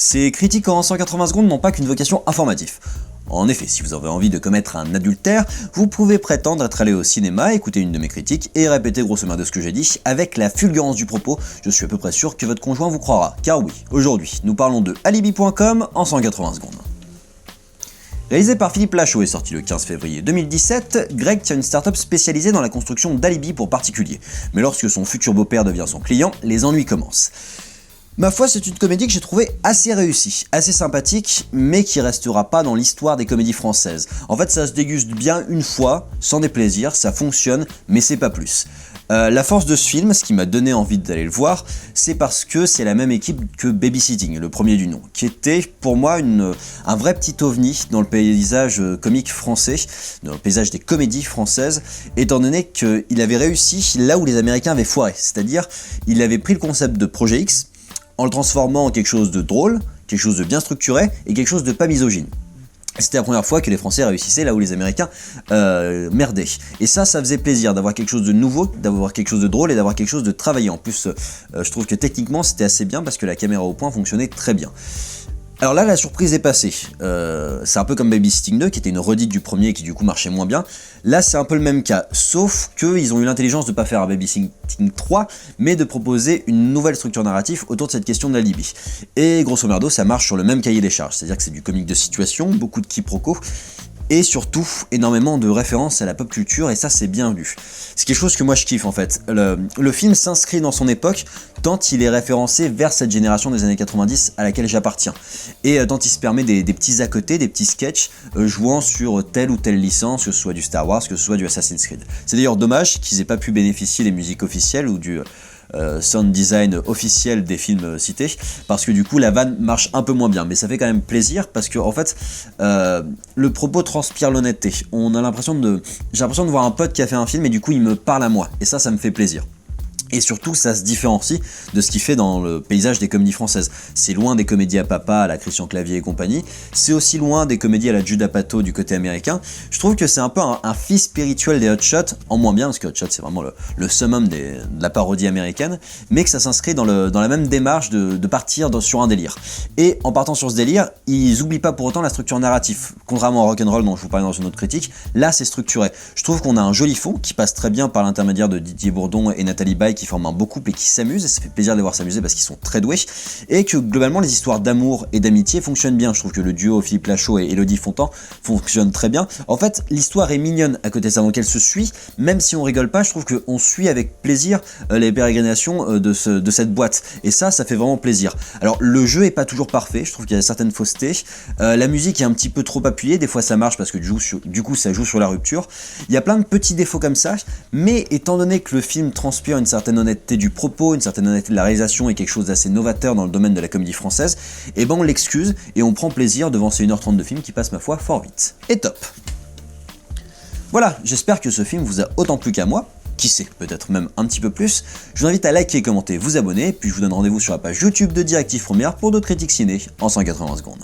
Ces critiques en 180 secondes n'ont pas qu'une vocation informative. En effet, si vous avez envie de commettre un adultère, vous pouvez prétendre être allé au cinéma, écouter une de mes critiques et répéter grosso modo ce que j'ai dit avec la fulgurance du propos. Je suis à peu près sûr que votre conjoint vous croira. Car oui, aujourd'hui, nous parlons de Alibi.com en 180 secondes. Réalisé par Philippe Lachaud et sorti le 15 février 2017, Greg tient une start-up spécialisée dans la construction d'alibis pour particuliers. Mais lorsque son futur beau-père devient son client, les ennuis commencent. Ma foi, c'est une comédie que j'ai trouvée assez réussie, assez sympathique, mais qui restera pas dans l'histoire des comédies françaises. En fait, ça se déguste bien une fois, sans déplaisir, ça fonctionne, mais c'est pas plus. La force de ce film, ce qui m'a donné envie d'aller le voir, c'est parce que c'est la même équipe que Babysitting, le premier du nom, qui était pour moi un vrai petit ovni dans le paysage comique français, dans le paysage des comédies françaises, étant donné qu'il avait réussi là où les Américains avaient foiré, c'est-à-dire il avait pris le concept de Projet X, en le transformant en quelque chose de drôle, quelque chose de bien structuré et quelque chose de pas misogyne. C'était la première fois que les Français réussissaient là où les Américains merdaient. Et ça faisait plaisir d'avoir quelque chose de nouveau, d'avoir quelque chose de drôle et d'avoir quelque chose de travaillé. En plus, je trouve que techniquement c'était assez bien parce que la caméra au point fonctionnait très bien. Alors là, la surprise est passée. C'est un peu comme Babysitting 2, qui était une redite du premier et qui du coup marchait moins bien. Là, c'est un peu le même cas, sauf qu'ils ont eu l'intelligence de ne pas faire un Babysitting 3, mais de proposer une nouvelle structure narrative autour de cette question de l'alibi. Et grosso merdo, ça marche sur le même cahier des charges, c'est-à-dire que c'est du comique de situation, beaucoup de quiproquos, et surtout énormément de références à la pop culture, et ça c'est bien vu. C'est quelque chose que moi je kiffe en fait. Le film s'inscrit dans son époque, tant il est référencé vers cette génération des années 90 à laquelle j'appartiens. Et tant il se permet des petits à côté, des petits sketchs jouant sur telle ou telle licence, que ce soit du Star Wars, que ce soit du Assassin's Creed. C'est d'ailleurs dommage qu'ils aient pas pu bénéficier des musiques officielles ou du sound design officiel des films cités, parce que du coup la vanne marche un peu moins bien, mais ça fait quand même plaisir parce que en fait le propos transpire l'honnêteté. J'ai l'impression de voir un pote qui a fait un film et du coup il me parle à moi, et ça me fait plaisir. Et surtout, ça se différencie de ce qu'il fait dans le paysage des comédies françaises. C'est loin des comédies à papa, à la Christian Clavier et compagnie. C'est aussi loin des comédies à la Judd Apatow du côté américain. Je trouve que c'est un peu un fils spirituel des Hot Shots, en moins bien, parce que Hot Shots c'est vraiment le summum de la parodie américaine, mais que ça s'inscrit dans la même démarche de partir sur un délire. Et en partant sur ce délire, ils oublient pas pour autant la structure narrative. Contrairement à Rock'n'Roll dont je vous parlais dans une autre critique, là c'est structuré. Je trouve qu'on a un joli fond qui passe très bien par l'intermédiaire de Didier Bourdon et Nathalie Baye, qui forment un beau couple et qui s'amusent, et ça fait plaisir de les voir s'amuser parce qu'ils sont très doués, et que globalement les histoires d'amour et d'amitié fonctionnent bien. Je trouve que le duo Philippe Lachaud et Elodie Fontan fonctionne très bien. En fait, l'histoire est mignonne à côté de ça, donc elle se suit, même si on rigole pas, je trouve qu'on suit avec plaisir les pérégrinations de cette boîte, et ça fait vraiment plaisir. Alors le jeu est pas toujours parfait, je trouve qu'il y a certaines faussetés, la musique est un petit peu trop appuyée, des fois ça marche parce que du coup ça joue sur la rupture. Il y a plein de petits défauts comme ça, mais étant donné que le film transpire une certaine honnêteté du propos, une certaine honnêteté de la réalisation et quelque chose d'assez novateur dans le domaine de la comédie française, et ben on l'excuse et on prend plaisir devant ces 1h30 de film qui passe ma foi fort vite. Et top. Voilà, j'espère que ce film vous a autant plu qu'à moi, qui sait, peut-être même un petit peu plus. Je vous invite à liker, commenter, vous abonner, puis je vous donne rendez-vous sur la page YouTube de Directive Première pour d'autres critiques ciné en 180 secondes.